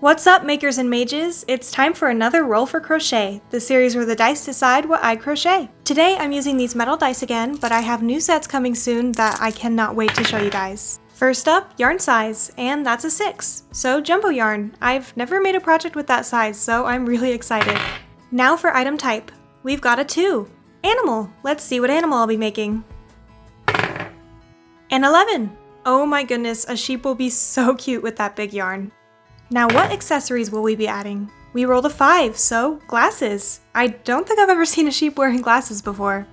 What's up, makers and mages? It's time for another roll for crochet, the series where the dice decide what I crochet. Today I'm using these metal dice again, but I have new sets coming soon that I cannot wait to show you guys. First up, yarn size, and that's a 6. So jumbo yarn. I've never made a project with that size, so I'm really excited. Now for item type. We've got a 2. Animal. Let's see what animal I'll be making. An 11. Oh my goodness, a sheep will be so cute with that big yarn. Now what accessories will we be adding? We rolled a 5, so glasses. I don't think I've ever seen a sheep wearing glasses before.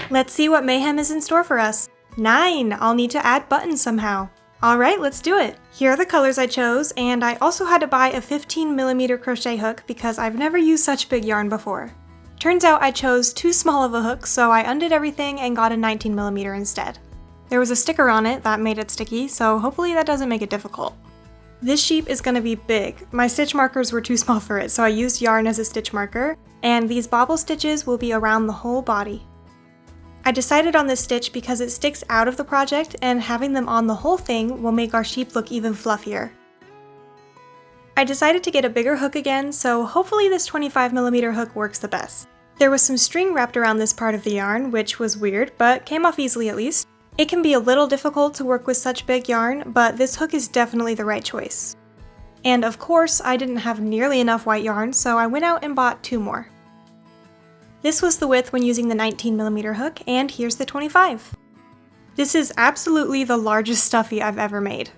Let's see what mayhem is in store for us. 9, I'll need to add buttons somehow. Alright, let's do it. Here are the colors I chose, and I also had to buy a 15mm crochet hook because I've never used such big yarn before. Turns out I chose too small of a hook, so I undid everything and got a 19mm instead. There was a sticker on it that made it sticky, so hopefully that doesn't make it difficult. This sheep is going to be big. My stitch markers were too small for it, so I used yarn as a stitch marker, and these bobble stitches will be around the whole body. I decided on this stitch because it sticks out of the project, and having them on the whole thing will make our sheep look even fluffier. I decided to get a bigger hook again, so hopefully this 25mm hook works the best. There was some string wrapped around this part of the yarn, which was weird, but came off easily at least. It can be a little difficult to work with such big yarn, but this hook is definitely the right choice. And of course, I didn't have nearly enough white yarn, so I went out and bought 2 more. This was the width when using the 19mm hook, and here's the 25. This is absolutely the largest stuffy I've ever made.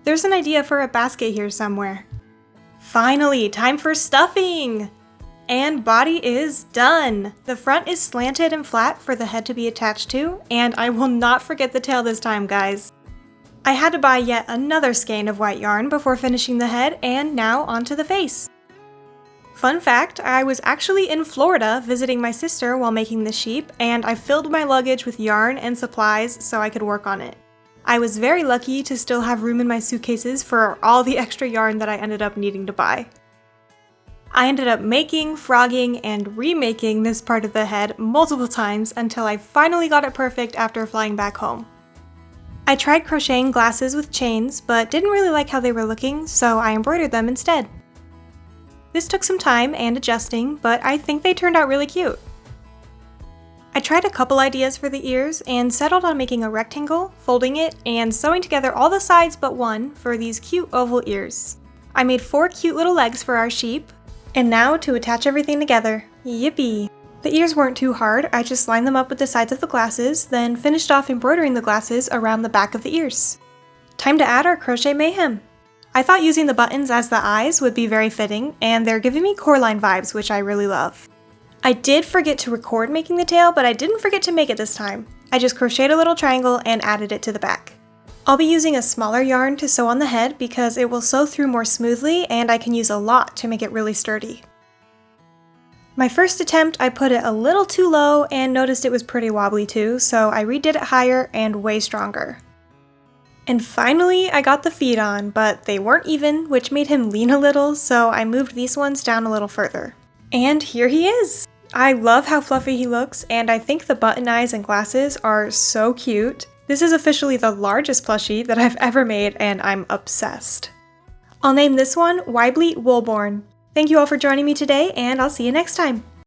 There's an idea for a basket here somewhere. Finally, time for stuffing! And body is done! The front is slanted and flat for the head to be attached to, and I will not forget the tail this time, guys. I had to buy yet another skein of white yarn before finishing the head, and now onto the face. Fun fact, I was actually in Florida visiting my sister while making the sheep, and I filled my luggage with yarn and supplies so I could work on it. I was very lucky to still have room in my suitcases for all the extra yarn that I ended up needing to buy. I ended up making, frogging, and remaking this part of the head multiple times until I finally got it perfect after flying back home. I tried crocheting glasses with chains, but didn't really like how they were looking, so I embroidered them instead. This took some time and adjusting, but I think they turned out really cute. I tried a couple ideas for the ears and settled on making a rectangle, folding it, and sewing together all the sides but one for these cute oval ears. I made 4 cute little legs for our sheep. And now to attach everything together. Yippee! The ears weren't too hard, I just lined them up with the sides of the glasses, then finished off embroidering the glasses around the back of the ears. Time to add our crochet mayhem! I thought using the buttons as the eyes would be very fitting, and they're giving me Coraline vibes, which I really love. I did forget to record making the tail, but I didn't forget to make it this time. I just crocheted a little triangle and added it to the back. I'll be using a smaller yarn to sew on the head because it will sew through more smoothly and I can use a lot to make it really sturdy. My first attempt I put it a little too low and noticed it was pretty wobbly too, so I redid it higher and way stronger. And finally I got the feet on, but they weren't even, which made him lean a little, so I moved these ones down a little further. And here he is! I love how fluffy he looks, and I think the button eyes and glasses are so cute. This is officially the largest plushie that I've ever made, and I'm obsessed. I'll name this one Weibly Woolborn. Thank you all for joining me today, and I'll see you next time.